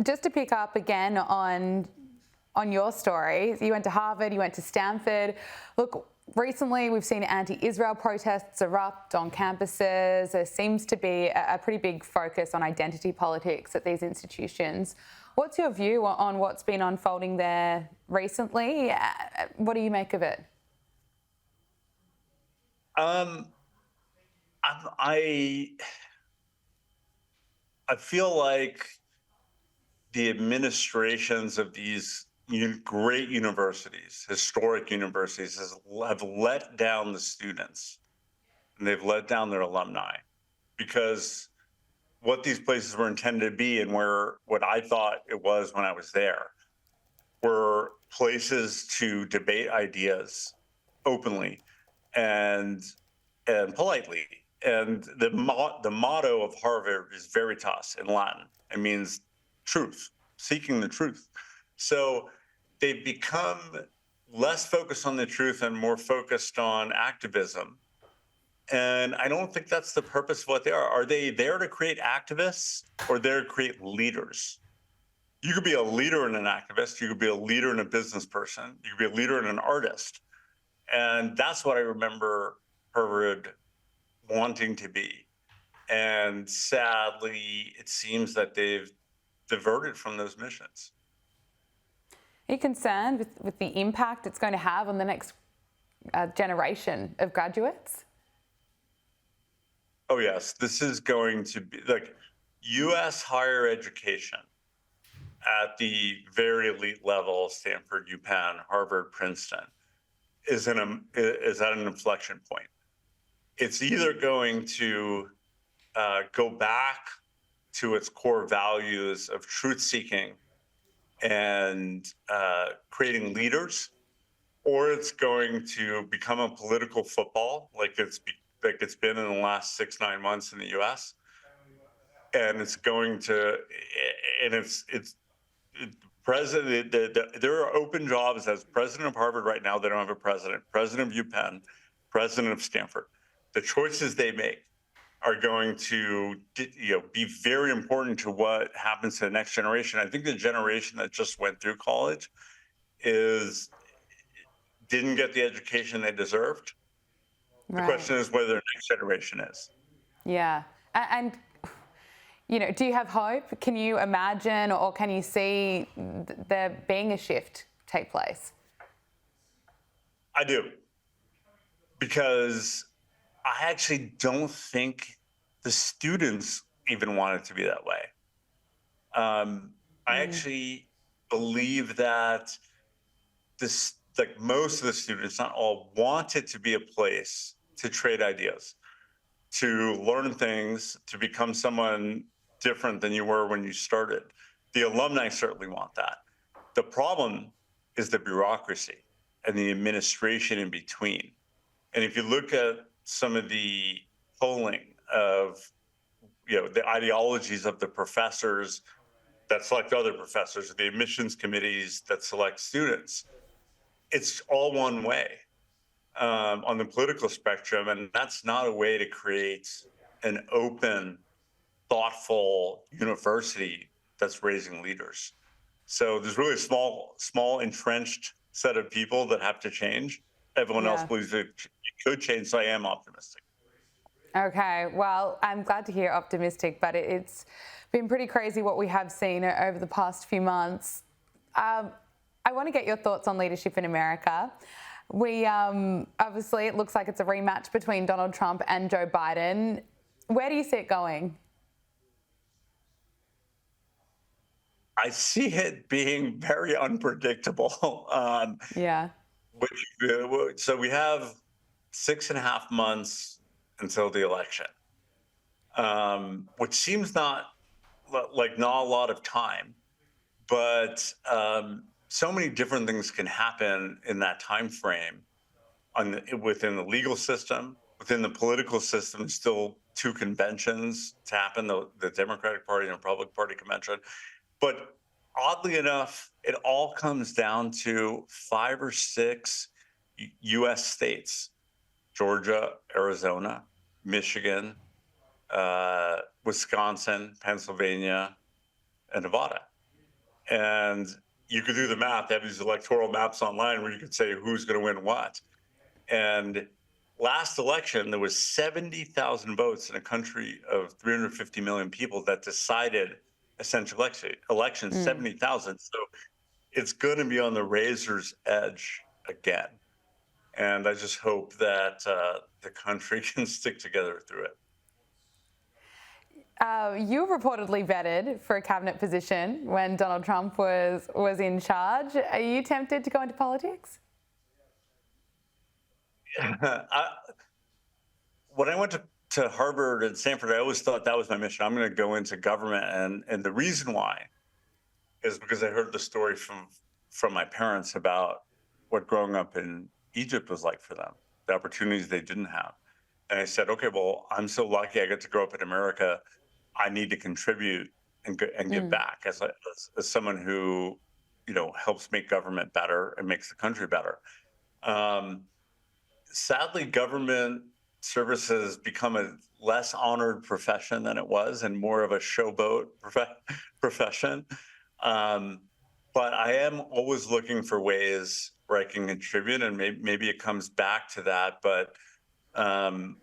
Just to pick up again on your story, you went to Harvard, you went to Stanford. Look, recently we've seen anti-Israel protests erupt on campuses. There seems to be a pretty big focus on identity politics at these institutions. What's your view on what's been unfolding there recently? What do you make of it? I feel like the administrations of these great universities, historic universities, have let down the students, and they've let down their alumni, because what these places were intended to be, and what I thought it was when I was there, were places to debate ideas openly and politely. And the motto of Harvard is veritas in Latin. It means truth, seeking the truth. So they've become less focused on the truth and more focused on activism. And I don't think that's the purpose of what they are. Are they there to create activists, or there to create leaders? You could be a leader and an activist. You could be a leader and a business person. You could be a leader and an artist. And that's what I remember Harvard wanting to be. And sadly, it seems that they've diverted from those missions. Are you concerned with the impact it's going to have on the next generation of graduates? Oh, yes. This is going to be like U.S. higher education at the very elite level, Stanford, UPenn, Harvard, Princeton, is at an inflection point. It's either going to go back to its core values of truth-seeking and creating leaders, or it's going to become a political football like it's been in the last 6-9 months in the U.S. And it's going to, and it's president. There are open jobs as president of Harvard right now. They don't have a president. President of UPenn, president of Stanford. The choices they make are going to, be very important to what happens to the next generation. I think the generation that just went through college didn't get the education they deserved. Right. The question is whether the next generation is. Yeah. And do you have hope? Can you imagine, or can you see there being a shift take place? I do. Because I actually don't think the students even want it to be that way. I actually believe that most of the students, not all, want it to be a place to trade ideas, to learn things, to become someone different than you were when you started. The alumni certainly want that. The problem is the bureaucracy and the administration in between. And if you look at some of the polling of, the ideologies of the professors that select other professors, the admissions committees that select students, it's all one way on the political spectrum. And that's not a way to create an open, thoughtful university that's raising leaders. So there's really a small entrenched set of people that have to change. Everyone else believes it could change, so I am optimistic. Okay, well, I'm glad to hear optimistic, but it's been pretty crazy what we have seen over the past few months. I want to get your thoughts on leadership in America. We obviously, it looks like it's a rematch between Donald Trump and Joe Biden. Where do you see it going? I see it being very unpredictable. Yeah. So we have 6.5 months until the election, which seems not a lot of time, but so many different things can happen in that time frame within the legal system, within the political system. Still 2 conventions to happen, the Democratic Party and Republican Party convention. But oddly enough, it all comes down to 5 or 6 U.S. states: Georgia, Arizona, Michigan, Wisconsin, Pennsylvania, and Nevada. And you could do the math. They have these electoral maps online where you could say who's going to win what. And last election, there was 70,000 votes in a country of 350 million people that decided essential election, 70,000. So it's going to be on the razor's edge again. And I just hope that the country can stick together through it. You were reportedly vetted for a cabinet position when Donald Trump was in charge. Are you tempted to go into politics? When I went to Harvard and Stanford, I always thought that was my mission. I'm going to go into government, and the reason why is because I heard the story from my parents about what growing up in Egypt was like for them, the opportunities they didn't have. And I said, okay, well, I'm so lucky I get to grow up in America. I need to contribute and give back as someone who, helps make government better and makes the country better. Sadly, government service has become a less honored profession than it was, and more of a showboat profession. But I am always looking for ways where I can contribute, and maybe it comes back to that. But I'm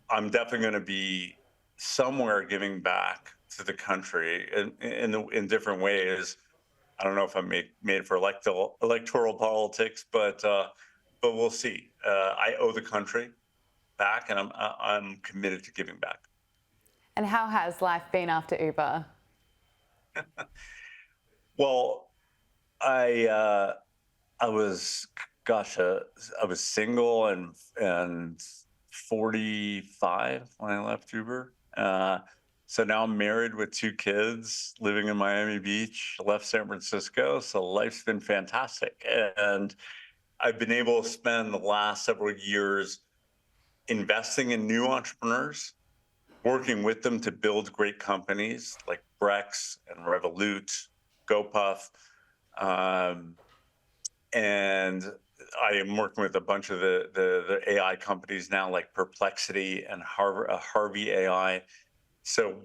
definitely going to be somewhere giving back to the country in different ways. I don't know if I'm made for electoral politics, but we'll see. I owe the country back, and I'm committed to giving back. And how has life been after Uber? Well, I was single and 45 when I left Uber. So now I'm married with 2 kids, living in Miami Beach, left San Francisco. So life's been fantastic. And I've been able to spend the last several years investing in new entrepreneurs, working with them to build great companies like Brex and Revolut, GoPuff. And I am working with a bunch of the AI companies now, like Perplexity and Harvey AI. So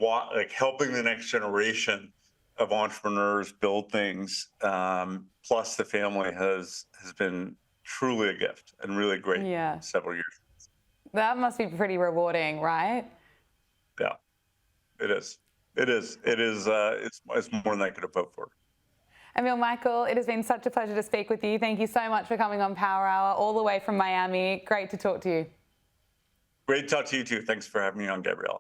helping the next generation of entrepreneurs build things, plus the family has been truly a gift and really great several years. That must be pretty rewarding, right? Yeah, it is. It's more than I could have hoped for. Emil, Michael, it has been such a pleasure to speak with you. Thank you so much for coming on Power Hour all the way from Miami. Great to talk to you. Great to talk to you too. Thanks for having me on, Gabriella.